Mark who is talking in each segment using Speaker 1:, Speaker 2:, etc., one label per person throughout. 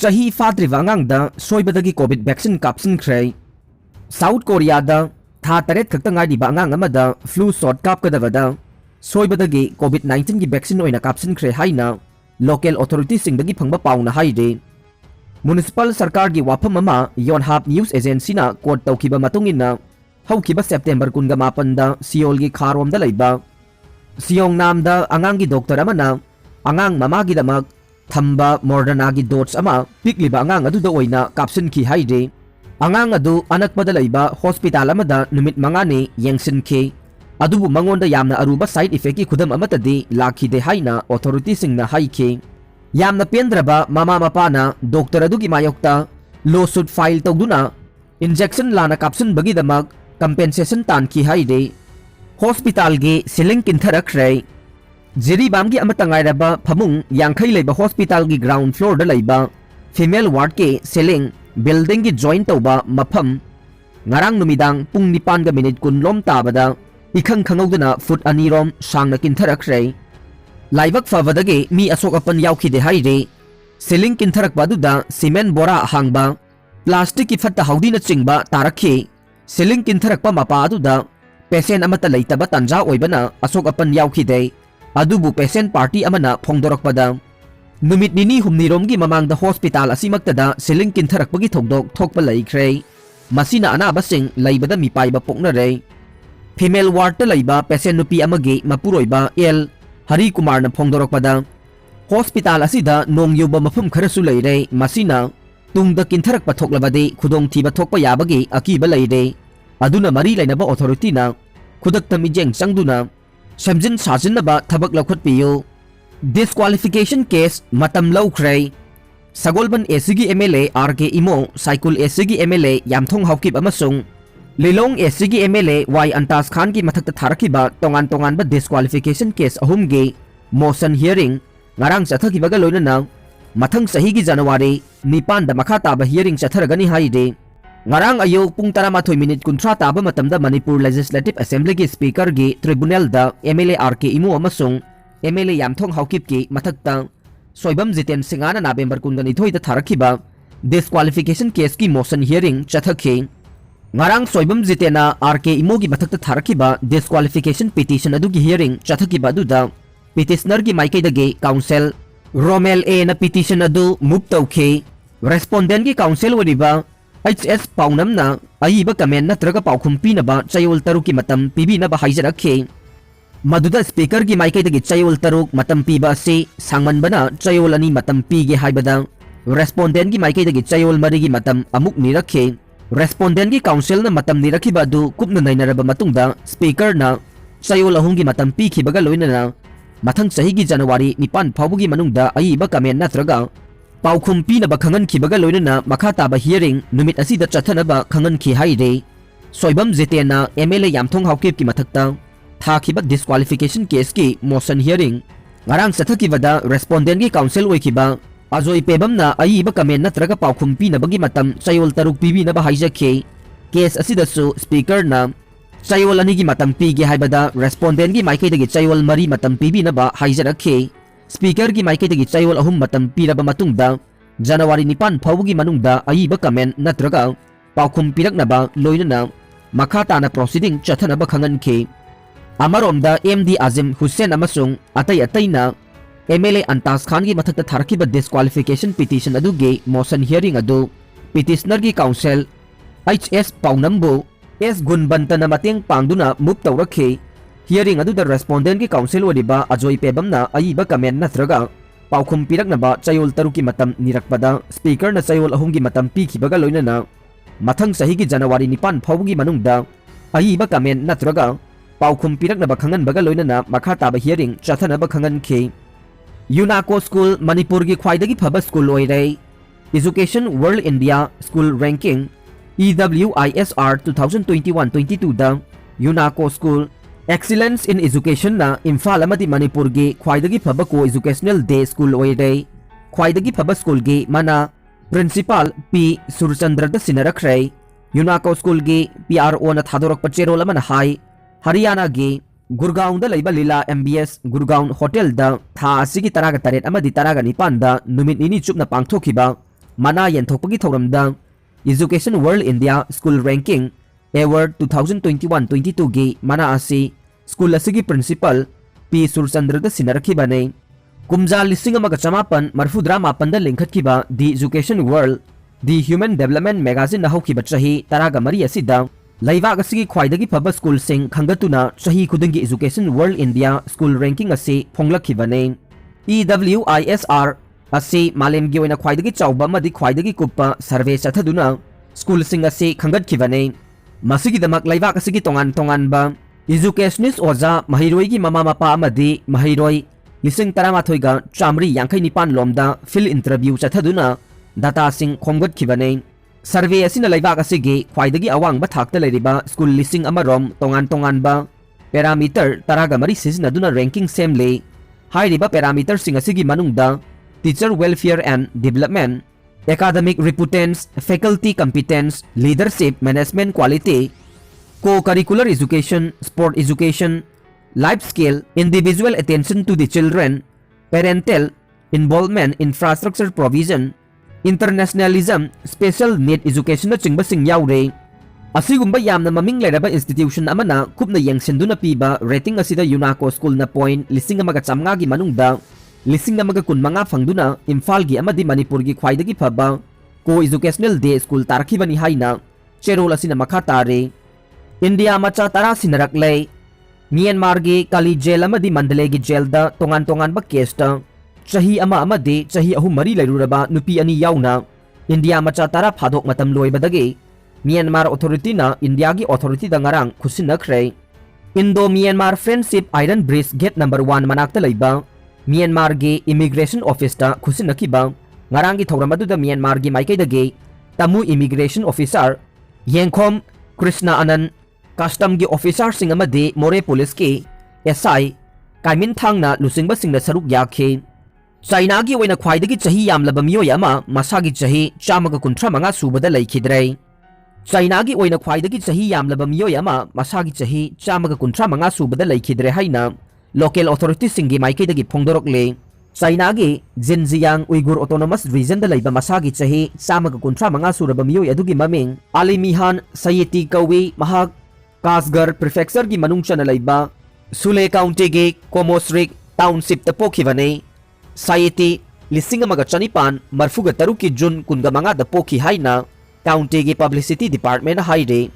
Speaker 1: Chahi fatriba angang da soibadagi COVID vaccine kapsinkhre. South Korea da tha taret khakta ngaidiba angang amada flu shot kapkadabada soibadagi COVID-19 gi vaccine oina kapsinkhre haina local authorities singdagi phangba pauna haide. Municipal sarkar gi wafam ama Yonhap News Agency na quote tawkiba matungina haukiba September 18 da Seoul gi kharom da leiba Siong nam da angang gi doctor amana angang mama gi damak thamba Moderna gi dose ama pikliba angang adu da oina kapsin ki haide. Angang adu anakpada leiba hospital amada numit mangani yengsin ki adubu mangonda yamna aruba side effect ki khudam amatadi lakhi de haina authority singna haiki. Yamna pendraba mama mapana doctor adu gi mayokta lawsuit file tawduna injection lana kapsin bagi damak compensation tan ki haide. Hospital gi siling kintharakhre Jiribam gi amatangai raba phamung yangkhai leiba hospital gi ground floor da leiba female ward ke ceiling building gi join tawba mafam ngarang numidang pung 9 ga minute kun lom tabada ikhang khangawdana foot anirom sangna kintharakhre laibak favadage mi asok apan yauki de haire ceiling kintharak baduda cement bora hangba plastic ki fatta haudina chingba tarakhi ceiling kintharak pa mapa aduda patient amata leitaba tanja oibana asok apan yauki de adubu patient party amana phongdorakpada numit nini humnirom gi mamangda hospital asimaktada siling kintharakpagi thokdok thokpa leikhre masina anaba sing leibada mipaiba poknare female ward ta leiba patient nupi amagi mapuroiba el hari kumar na phongdorakpada hospital asida nongyuba mafum kharasu leire masina tungda kintharakpa thoklabadi khudong thiba thokpa yabagi akiba leire aduna mari lainaba authority na khudakta mijeng changduna Samjin sajinaba thabak laukhat piyo disqualification case matam laukhre Sagolban SG MLA RK Imo Cycle SG MLA Yamthong Haukip amasung Lilong SG MLA Y Antas Khan ki mathakta tharakiba tongan ba disqualification case ahum ge motion hearing ngarang chathakibaga loinana mathang sahi gi January 9 da makha taba hearing chatharagani haide ngarang ayok pung 12 minute kunthra taba matamda Manipur Legislative Assembly ki speaker gi tribunal da MLA RK Imo amasung MLA Yamthong Haukip ki mathakta Soibam Jiten Singana November 12 da tharakiba disqualification case ki motion hearing chathakhi ngarang Soibam Jitena RK Imo gi mathakta tharakiba disqualification petition adu gi hearing chathakiba duda petitioner gi maikei dagi council Romel A na petition adu move tawkhi respondent gi council wariba HS paunam na aiba comment natraga paukhum pinaba chayol taruki matam pibi na ba haijarakhe Maduda speaker gi maikei dagi chayol taruk matam piba si sangman bana chayol ani matam pige haibada respondent gi maikei dagi chayol mari gi matam amuk nirakhe respondent gi council na matam nirakhiba du kupna nainaraba matungda speaker na chayol ahung gi matam pikhibaga loinana mathang sahi gi January 9 phawgi manungda aiba comment natraga paukhum pinaba khangan khibaga loinana makha taba hearing numit asida chathanaba khangan khi haide Soibam Jitena MLA Yamthong Haukip ki mathakta thakiba disqualification case ki motion hearing ngarang chathakibada respondent gi council oikiba ajoi pebam na aiba comment natraga paukhum pinabagi matam chayol taruk pibi na ba haijakhe case asida su speaker na chayol ani gi matam pige haibada respondent gi maikei dagi chayol mari matam pibi na ba haijarakhe Speaker gi maikei dagi chayol ahum matam piraba matungda January 9 phawgi manungda aiba comment natraga paukhum piraknaba loinana makhata na proceeding chathanaba khangan khe amaromda MD Azim Hussain amasung atai na MLA Antas Khan gi mathakta tharakiba disqualification petition adu ge motion hearing adu petitioner gi council HS Paunambo S Gunbanta na mateng pangduna move tawrakhe hearing adu the respondent ki council wariba ajoi pebam na aiba comment natraga paukhum piraknaba chayol taruki matam nirakpada speaker na chayol ahum gi matam pikhibaga loinana mathang sahi gi January 9 phawgi manungda aiba comment natraga paukhum piraknaba khangan baga loinana makha taba hearing chathanaba khangan khe UNACO School Manipur gi khwaidagi phaba school oire Education World India School Ranking EWISR 2021-22 da UNACO School Excellence in Education na Imphal amadi Manipur gi khwaidagi phaba ko educational day school oire khwaidagi phaba school gi mana principal P Surchandra da sinarakre UNACO School gi PRO na thadorak pachero lamana hai Haryana gi Gurgaon da leiba Lila MBS Gurgaon Hotel da tha asigi taraga taret amadi taraga 9 da numit nini chupna pangthokiba mana yenthokpagi thoramda Education World India School Ranking Award 2021-22 gi mana asi school asigi principal P Surchandra da sinarakibane kumja lising amaga chamapan marfudra mapanda lingkhatkiba The Education World The Human Development Magazine na haukiba chahi taraga mari asida laibak asigi khwaidagi phaba school sing khangatuna chahi khudingi Education World India School Ranking asi phonglakibane EWISR asi malemgi oina khwaidagi chawba amadi khwaidagi kuppa survey chathaduna school sing asi khangatkibane masigi damak laibak asigi tongan ba educationist oza mahiroi gi mama mapa amadi mahiroi lising taramathoi ga chamri yankai nipan lomda fill interview chathaduna data sing khomgatkibane survey asina laibak asigi khwaidagi awang ba thakta leiriba school lising amarom tongan ba parameter taraga mari sizinaduna ranking semle hairiba parameter sing asigi manungda teacher welfare and development, academic reputance, faculty competence, leadership, management quality, co-curricular education, sport education, life skill, individual attention to the children, parental involvement, infrastructure provision, internationalism, special need education na chingbasing yaure. Asigumba yamna maming leraba institution amana kupna yengsinduna piba rating asida UNACO school na point lising amaga chamnga gi manungda lising amaga kunmanga fangduna Imphal gi amadi Manipur gi khwaidagi phaba co educational day school tarkhibani haina cherol asina makha tare India macha tara sinarakle Myanmar gi Kali jail amadi Mandalay gi jail da tongan ba case ta chahi ama amadi chahi ahum mari lairuraba nupi ani yauna India macha tara phadok matam loibadagi Myanmar authority na India gi authority da ngarang khusinakre Indo Myanmar Friendship Iron Bridge Gate number 1 manakta leiba Myanmar gi immigration office ta khusinnakiba ngarang gi thoramadu da Myanmar gi maikai da ge tamu immigration officer Yengkhom Krishna Anand custom gi officer sing amadi More police ki SI Kaimin thangna lusingba singna saruk yakhe China gi oina khwaidagi chahi yamlaba miyoy ama masagi chahi chamaga kunthra manga subada laikhidre China gi oina khwaidagi chahi yamlaba miyoy ama masagi chahi chamaga kunthra manga subada laikhidre haina local authorities singi maikai phongdorokle China gi Xinjiang Uyghur Autonomous Region da laiba masagi chahi chamaga kunthra manga suraba miyoy adugi maming Alimihan Sayeti Kawi mahak Kasgar Prefecture gi manung chana laiba Sule County gi Komosrik Township ta pokhibane Sayeti lising amaga chanipan marfuga taruki June kunga manga da pokhi haina County gi Publicity Department haide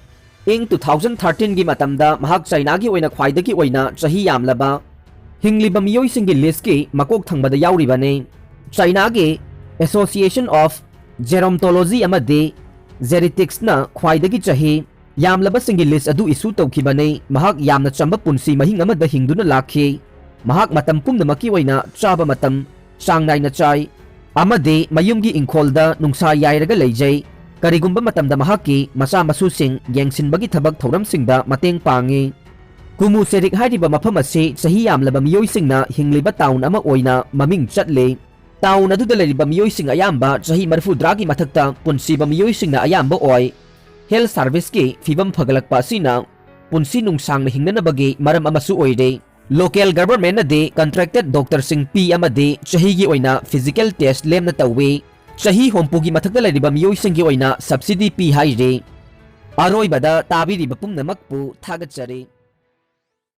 Speaker 1: ing 2013 gi matamda mahak China gi oina khwaidagi oina chahi yamlaba hingliba miyoi singi list ki makok thangbada yauribane China gi Association of Gerontology amadi Geriatrics na khwaidagi chahi yamlaba singi list adu isu tawkhibane mahak yamna chamba punsi mahing amada hingduna lakhi mahak matam pumnamaki oina chaba matam sangnai na chai amadi mayumgi ingkholda nungsa yairaga leijai karigumba matamda mahaki masa masusing yengsinbagi thabak thoramsingda mateng pangi kumu serik hairiba mafam ase chahi yamlaba miyoisingna hingliba town ama oina maming chatle town adu da leriba miyoising ayamba chahi marfudra gi mathakta punsiba miyoisingna ayamba oi health service ki fibam phagalakpa asina punsi nungsangna hingnanabagi maram amasu oire local government na de contracted doctor sing P amade chahi gi oina physical test lemna tawe chahi hompugi mathakta leriba miyoi singi oina subsidy pi haire aroi bada tabiri bapum namakpu thagachare